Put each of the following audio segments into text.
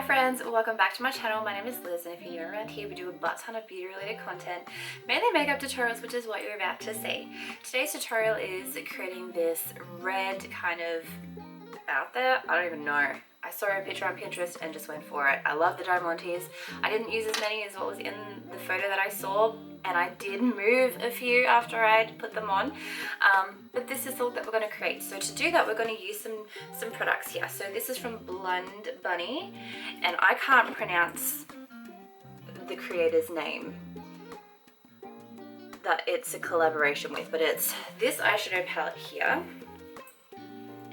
friends, welcome back to my channel. My name is Liz, and if you're new around here, we do a butt ton of beauty related content, mainly makeup tutorials, which is what you're about to see. Today's tutorial is creating this red kind of out there. I don't even know. I saw a picture on Pinterest and just went for it. I love the diamantes. I didn't use as many as what was in the photo that I saw, and I did move a few after I'd put them on. But this is the look that we're going to create. So to do that, we're going to use some products here. So this is from Blonde Bunny, and I can't pronounce the creator's name that it's a collaboration with, but it's this eyeshadow palette here.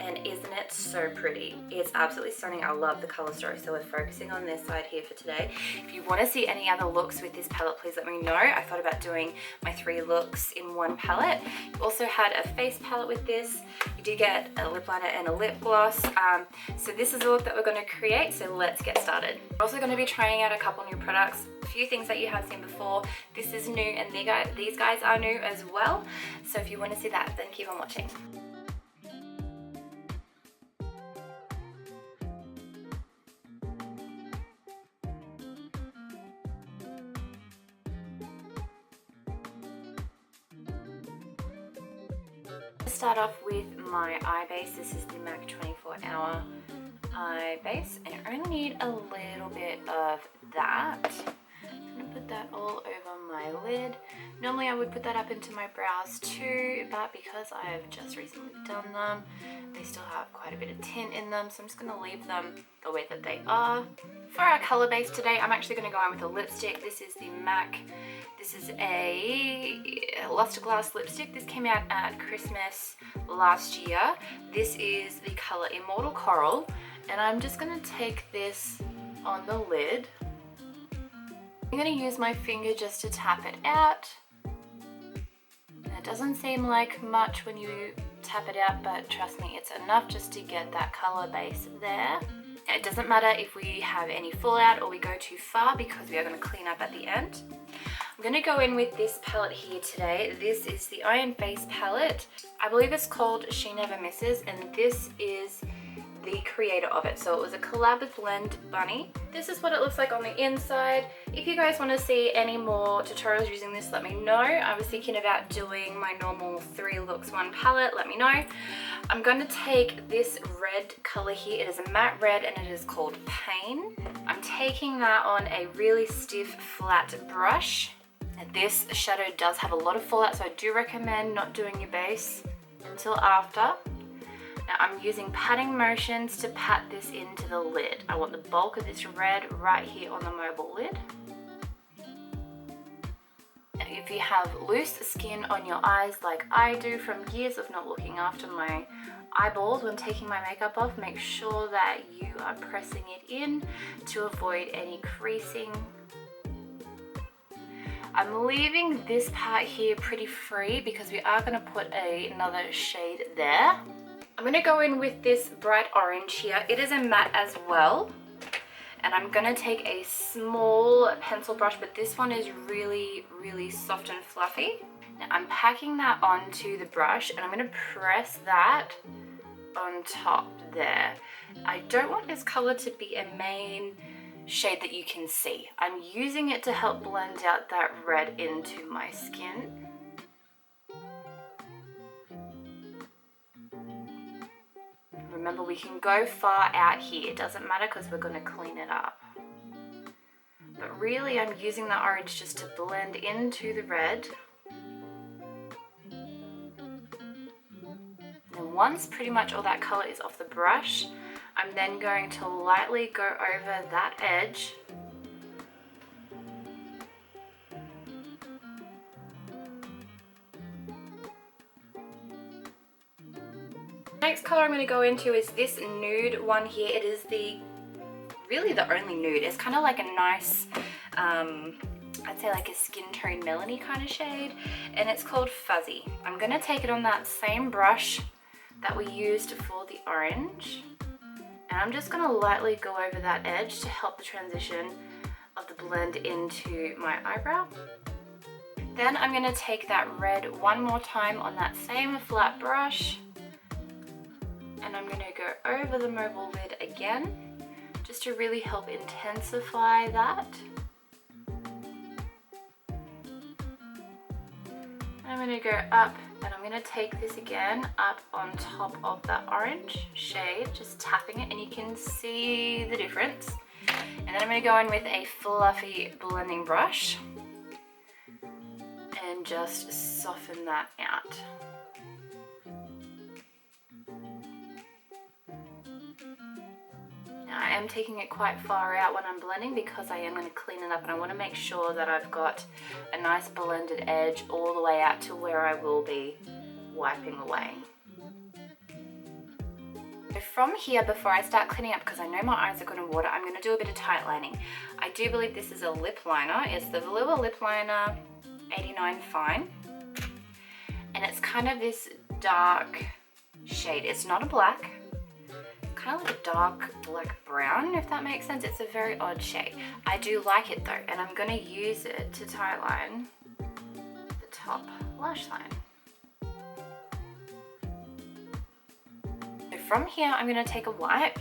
And isn't it so pretty? It's absolutely stunning. I love the color story. So we're focusing on this side here for today. If you want to see any other looks with this palette, please let me know. I thought about doing my 3 looks in one palette. You also had a face palette with this. You do get a lip liner and a lip gloss. So this is the look that we're going to create. So let's get started. We're also going to be trying out a couple new products. A few things that you have seen before. This is new, and these guys are new as well. So if you want to see that, then keep on watching. Start off with my eye base. This is the MAC 24 Hour eye base, and I only need a little bit of that. I'm gonna put that all over my lid. Normally I would put that up into my brows too, but because I have just recently done them, they still have quite a bit of tint in them, so I'm just gonna leave them the way that they are. For our color base today, I'm actually gonna go in with a lipstick. This is the MAC. This is a luster glass lipstick. This came out at Christmas last year. This is the color Immortal Coral, and I'm just gonna take this on the lid. I'm gonna use my finger just to tap it out. And it doesn't seem like much when you tap it out, but trust me, it's enough just to get that color base there. It doesn't matter if we have any fallout or we go too far, because we are going to clean up at the end. I'm going to go in with this palette here today. This is the Iron Face palette. I believe it's called She Never Misses, and this is the creator of it. So it was a collab with Blonde Bunny. This is what it looks like on the inside. If you guys want to see any more tutorials using this, let me know. I was thinking about doing my normal 3 looks 1 palette. Let me know. I'm going to take this red color here. It is a matte red, and it is called Pain. I'm taking that on a really stiff flat brush. And this shadow does have a lot of fallout, so I do recommend not doing your base until after. Now I'm using patting motions to pat this into the lid. I want the bulk of this red right here on the mobile lid. Now if you have loose skin on your eyes like I do from years of not looking after my eyeballs when taking my makeup off, make sure that you are pressing it in to avoid any creasing. I'm leaving this part here pretty free because we are going to put another shade there. I'm going to go in with this bright orange here. It is a matte as well. And I'm going to take a small pencil brush, but this one is really, really soft and fluffy. Now I'm packing that onto the brush, and I'm going to press that on top there. I don't want this color to be a main shade that you can see. I'm using it to help blend out that red into my skin. Remember, we can go far out here. It doesn't matter because we're going to clean it up. But really, I'm using the orange just to blend into the red. And once pretty much all that color is off the brush, I'm then going to lightly go over that edge. Next color I'm going to go into is this nude one here. It is really the only nude. It's kind of like a nice, I'd say like a skin tone melony kind of shade, and it's called Fuzzy. I'm going to take it on that same brush that we used for the orange, and I'm just going to lightly go over that edge to help the transition of the blend into my eyebrow. Then I'm going to take that red one more time on that same flat brush, and I'm going to go over the mobile lid again just to really help intensify that. I'm going to go up, and I'm going to take this again up on top of that orange shade, just tapping it, and you can see the difference. And then I'm going to go in with a fluffy blending brush and just soften that out. Now I am taking it quite far out when I'm blending because I am going to clean it up, and I want to make sure that I've got a nice blended edge all the way out to where I will be wiping away. So from here, before I start cleaning up, because I know my eyes are going to water, I'm going to do a bit of tight lining. I do believe this is a lip liner. It's the Velour Lip Liner 89 Fine, and it's kind of this dark shade. It's not a black, kind of like a dark black brown, if that makes sense. It's a very odd shade. I do like it though, and I'm going to use it to tight line the top lash line. So from here, I'm going to take a wipe,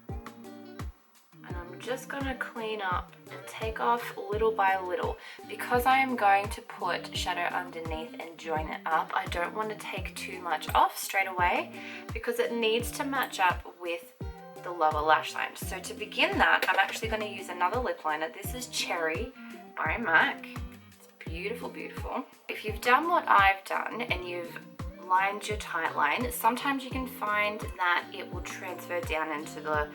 and I'm just going to clean up and take off little by little. Because I am going to put shadow underneath and join it up, I don't want to take too much off straight away because it needs to match up with the lower lash line. So to begin that, I'm actually going to use another lip liner. This is Cherry by MAC. It's beautiful, beautiful. If you've done what I've done and you've lined your tight line, sometimes you can find that it will transfer down into the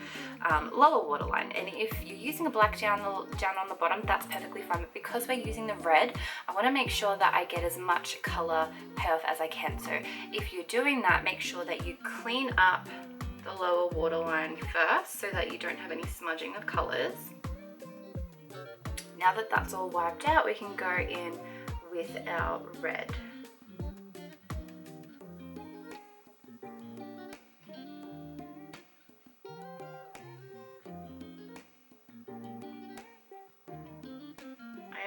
lower waterline, and if you're using a black down on the bottom, that's perfectly fine. But because we're using the red, I want to make sure that I get as much color payoff as I can. So if you're doing that, make sure that you clean up the lower waterline first so that you don't have any smudging of colors. Now that that's all wiped out, we can go in with our red.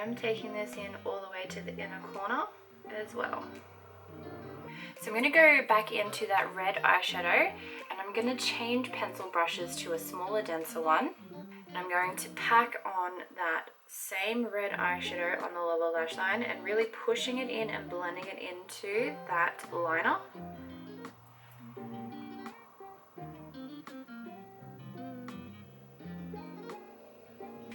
I'm taking this in all the way to the inner corner as well. So I'm going to go back into that red eyeshadow, and I'm going to change pencil brushes to a smaller, denser one. And I'm going to pack on that same red eyeshadow on the lower lash line and really pushing it in and blending it into that liner.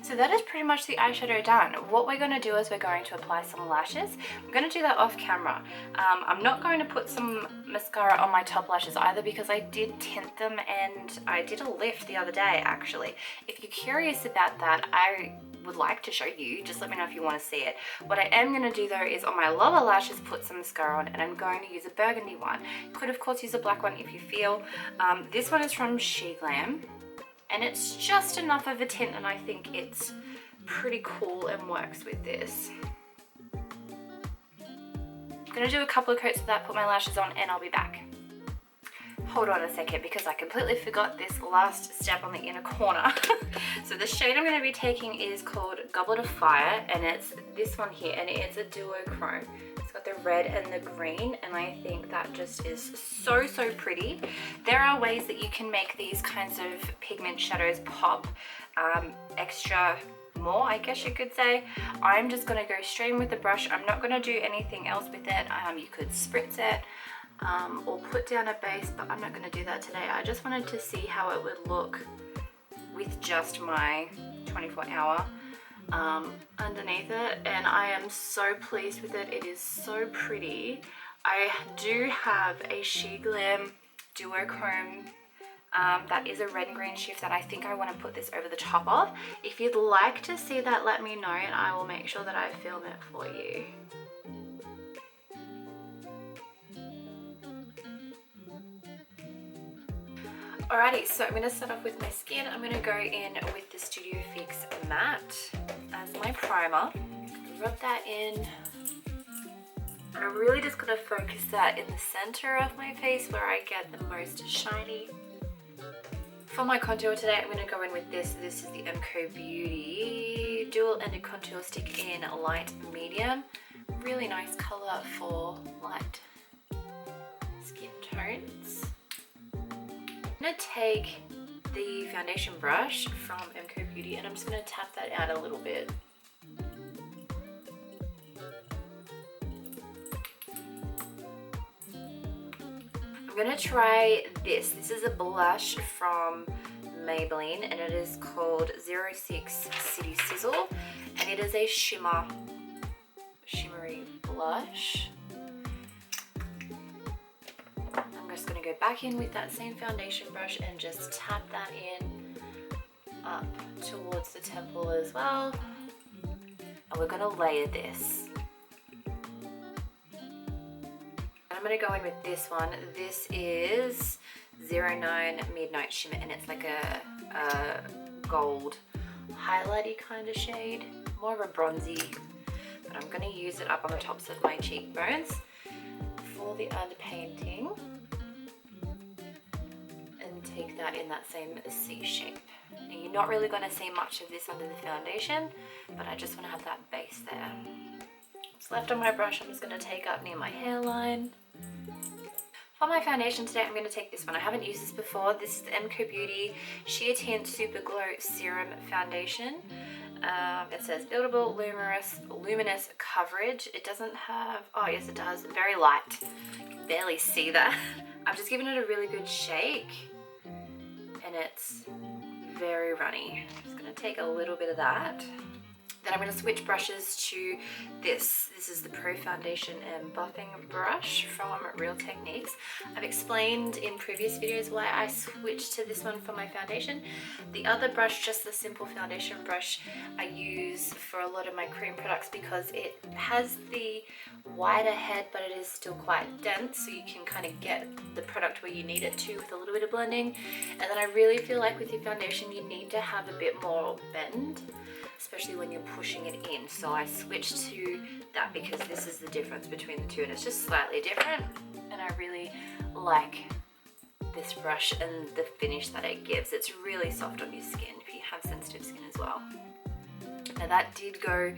So that is pretty much the eyeshadow done. What we're going to do is we're going to apply some lashes. I'm going to do that off camera. I'm not going to put some mascara on my top lashes either because I did tint them and I did a lift the other day actually. If you're curious about that, I would like to show you. Just let me know if you want to see it. What I am going to do though is on my lower lashes put some mascara on, and I'm going to use a burgundy one. You could of course use a black one if you feel. This one is from She Glam. And it's just enough of a tint, and I think it's pretty cool and works with this. I'm going to do a couple of coats of that, put my lashes on, and I'll be back. Hold on a second because I completely forgot this last step on the inner corner. So the shade I'm going to be taking is called Goblet of Fire, and it's this one here, and it's a duochrome. It's got the red and the green, and I think that just is so, so pretty. There are ways that you can make these kinds of pigment shadows pop extra more, I guess you could say. I'm just going to go straight in with the brush. I'm not going to do anything else with it. You could spritz it or put down a base, but I'm not going to do that today. I just wanted to see how it would look with just my 24-hour underneath it, and I am so pleased with it. It is so pretty. I do have a She Glam duochrome that is a red and green shift that I think I want to put this over the top of. If you'd like to see that, let me know and I will make sure that I film it for you. Alrighty, so I'm going to start off with my skin. I'm going to go in with the Studio Fix Matte as my primer. Rub that in. I'm really just going to focus that in the center of my face where I get the most shiny. For my contour today, I'm going to go in with this. This is the MCO Beauty Dual Ended Contour Stick in light medium. Really nice color for light skin tones. I'm I'm going to take the foundation brush from MCO Beauty and I'm just going to tap that out a little bit. I'm going to try this. This is a blush from Maybelline and it is called 06 City Sizzle and it is a shimmery blush. I'm just going to go back in with that same foundation brush and just tap that in up towards the temple as well. And we're going to layer this. I'm going to go in with this one. This is 09 Midnight Shimmer and it's like a gold highlighty kind of shade, more of a bronzy, but I'm going to use it up on the tops of my cheekbones for the underpainting and take that in that same C shape. Now, you're not really going to see much of this under the foundation, but I just want to have that base there. What's left on my brush I'm just going to take up near my hairline. For my foundation today, I'm going to take this one. I haven't used this before. This is the MCO Beauty Sheer Tint Super Glow Serum Foundation. It says buildable, luminous coverage. It doesn't have, oh yes it does, very light. You can barely see that. I've just given it a really good shake and it's very runny. I'm just going to take a little bit of that. Then I'm going to switch brushes to this. This is the Pro Foundation and Buffing brush from Real Techniques. I've explained in previous videos why I switched to this one for my foundation. The other brush, just the simple foundation brush, I use for a lot of my cream products because it has the wider head but it is still quite dense, so you can kind of get the product where you need it to with a little bit of blending. And then I really feel like with your foundation you need to have a bit more bend, especially when you're pushing it in. So I switched to that because this is the difference between the two and it's just slightly different. And I really like this brush and the finish that it gives. It's really soft on your skin if you have sensitive skin as well. Now that did go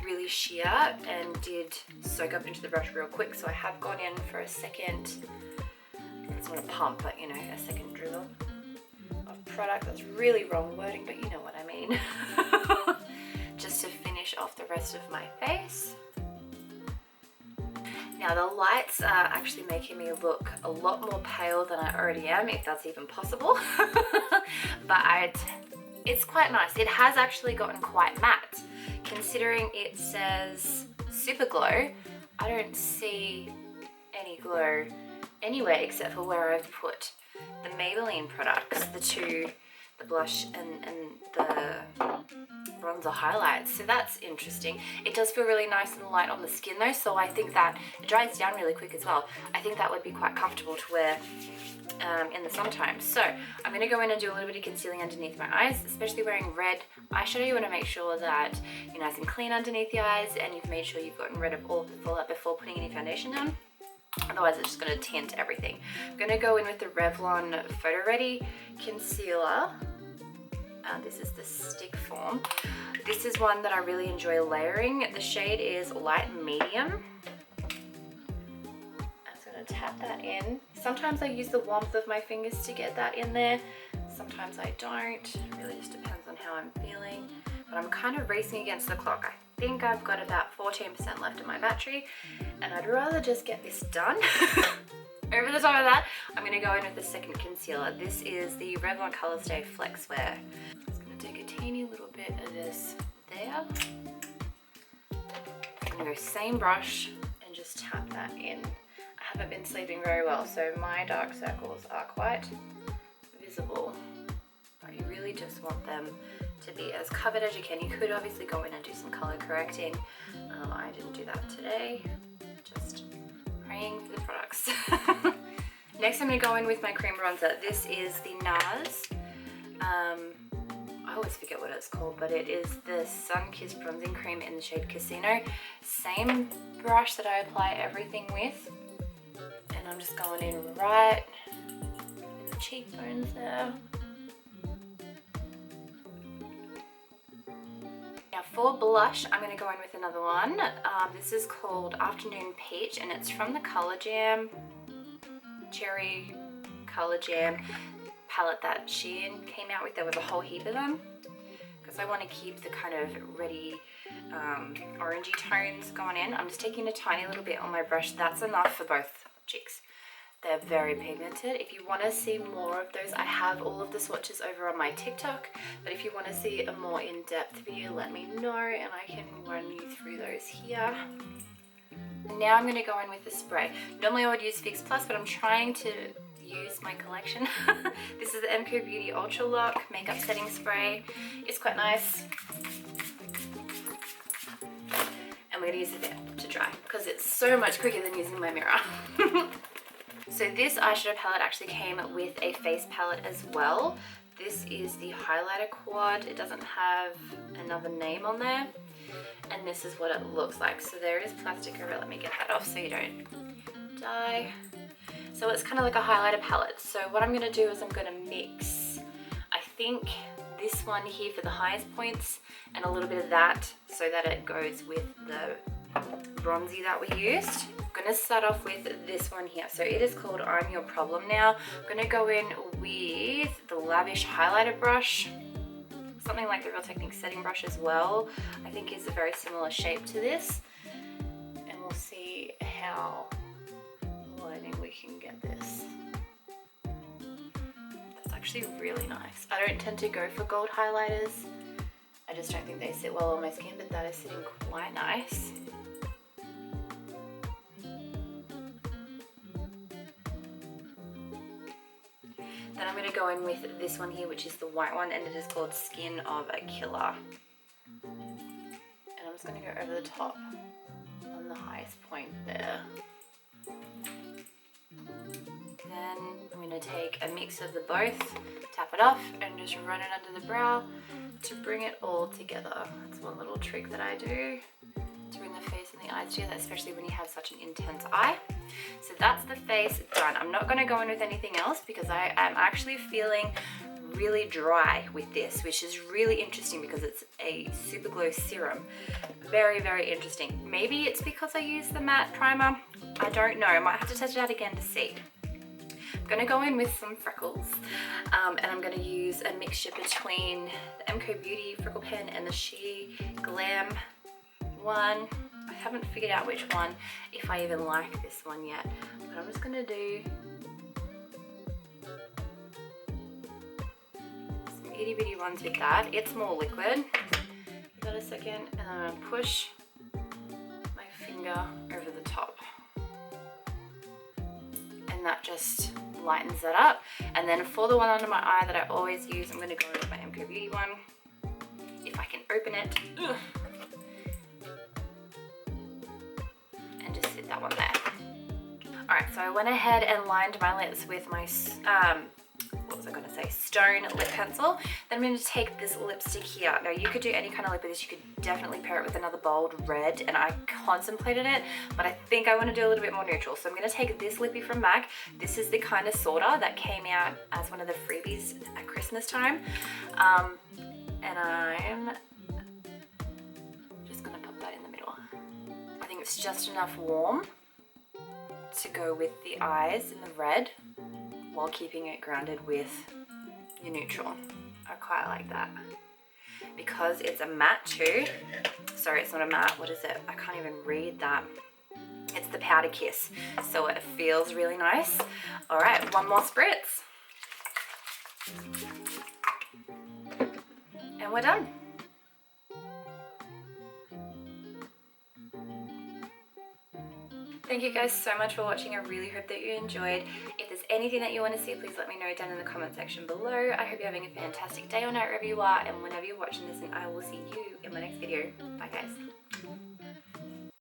really sheer and did soak up into the brush real quick, so I have gone in for a second, it's not a pump, but you know, a second drizzle of product. That's really wrong wording, but you know what I mean. Just to finish off the rest of my face. Now the lights are actually making me look a lot more pale than I already am, if that's even possible. But it's quite nice. It has actually gotten quite matte. Considering it says Super Glow, I don't see any glow anywhere except for where I've put the Maybelline products, the blush and the bronzer highlights. So that's interesting. It does feel really nice and light on the skin though, so I think that it dries down really quick as well. I think that would be quite comfortable to wear in the summertime. So I'm going to go in and do a little bit of concealing underneath my eyes, especially wearing red eyeshadow. You want to make sure that you're nice and clean underneath the eyes and you've made sure you've gotten rid of all the fallout before putting any foundation down. Otherwise it's just going to tint everything. I'm going to go in with the Revlon Photo Ready Concealer. This is the stick form. This is one that I really enjoy layering. The shade is light medium. I'm just going to tap that in. Sometimes I use the warmth of my fingers to get that in there. Sometimes I don't. It really just depends on how I'm feeling. But I'm kind of racing against the clock. I think I've got about 14% left in my battery and I'd rather just get this done. Over the top of that, I'm going to go in with the second concealer. This is the Revlon Colorstay Flex Wear. I'm just going to take a teeny little bit of this there. I'm going to go same brush and just tap that in. I haven't been sleeping very well, so my dark circles are quite visible. But you really just want them to be as covered as you can. You could obviously go in and do some color correcting. I didn't do that today. Just praying for the products. Next I'm going to go in with my cream bronzer. This is the NARS. I always forget what it's called, but it is the Sun-Kissed Bronzing Cream in the shade Casino. Same brush that I apply everything with. And I'm just going in right in the cheekbones there. Now for blush, I'm going to go in with another one. This is called Afternoon Peach and it's from the Color Jam, Cherry Color Jam palette that Shein came out with. There was a whole heap of them because I want to keep the kind of reddy orangey tones going in. I'm just taking a tiny little bit on my brush. That's enough for both cheeks. They're very pigmented. If you want to see more of those, I have all of the swatches over on my TikTok, but if you want to see a more in-depth video, let me know and I can run you through those here. And now I'm going to go in with the spray. Normally I would use Fix Plus, but I'm trying to use my collection. This is the MCO Beauty Ultra Lock Makeup Setting Spray. It's quite nice. And we're going to use it there to dry because it's so much quicker than using my mirror. So this eyeshadow palette actually came with a face palette as well. This is the highlighter quad. It doesn't have another name on there. And this is what it looks like. So there is plastic over it. Let me get that off so you don't die. So it's kind of like a highlighter palette. So what I'm going to do is I'm going to mix, I think, this one here for the highest points and a little bit of that so that it goes with the bronzy that we used. I'm going to start off with this one here. So it is called I'm Your Problem Now. I'm going to go in with the Lavish highlighter brush. Something like the Real Techniques setting brush as well. I think is a very similar shape to this. And we'll see how lining we can get this. That's actually really nice. I don't tend to go for gold highlighters. I just don't think they sit well on my skin, but that is sitting quite nice. Then I'm going to go in with this one here, which is the white one, and it is called Skin of a Killer. And I'm just going to go over the top on the highest point there. Then I'm going to take a mix of the both, tap it off, and just run it under the brow to bring it all together. That's one little trick that I do to bring the face and the eyes together, especially when you have such an intense eye. So that's the face done. I'm not going to go in with anything else because I am actually feeling really dry with this, which is really interesting because it's a super glow serum. Very, very interesting. Maybe it's because I used the matte primer. I don't know. I might have to test it out again to see. I'm going to go in with some freckles and I'm going to use a mixture between the MCO Beauty Freckle Pen and the She Glam one. I haven't figured out which one, if I even like this one yet, but I'm just going to do some itty bitty ones with that. It's more liquid. Give that a second, and I'm going to push my finger over the top. And that just lightens that up. And then for the one under my eye that I always use, I'm going to go with my MCO Beauty one. If I can open it. Ugh. That one there. Alright, so I went ahead and lined my lips with my, what was I going to say, stone lip pencil. Then I'm going to take this lipstick here. Now you could do any kind of lip with this. You could definitely pair it with another bold red, and I contemplated it, but I think I want to do a little bit more neutral. So I'm going to take this lippy from MAC. This is the kind of sorta that came out as one of the freebies at Christmas time. And I'm just going to pop that in the middle. I think it's just enough warm to go with the eyes in the red while keeping it grounded with your neutral. I quite like that. Because it's a matte too. Sorry, it's not a matte. What is it? I can't even read that. It's the Powder Kiss. So it feels really nice. All right, one more spritz. And we're done. Thank you guys so much for watching. I really hope that you enjoyed. If there's anything that you want to see, please let me know down in the comment section below. I hope you're having a fantastic day or night wherever you are, and whenever you're watching this, and I will see you in my next video. Bye guys.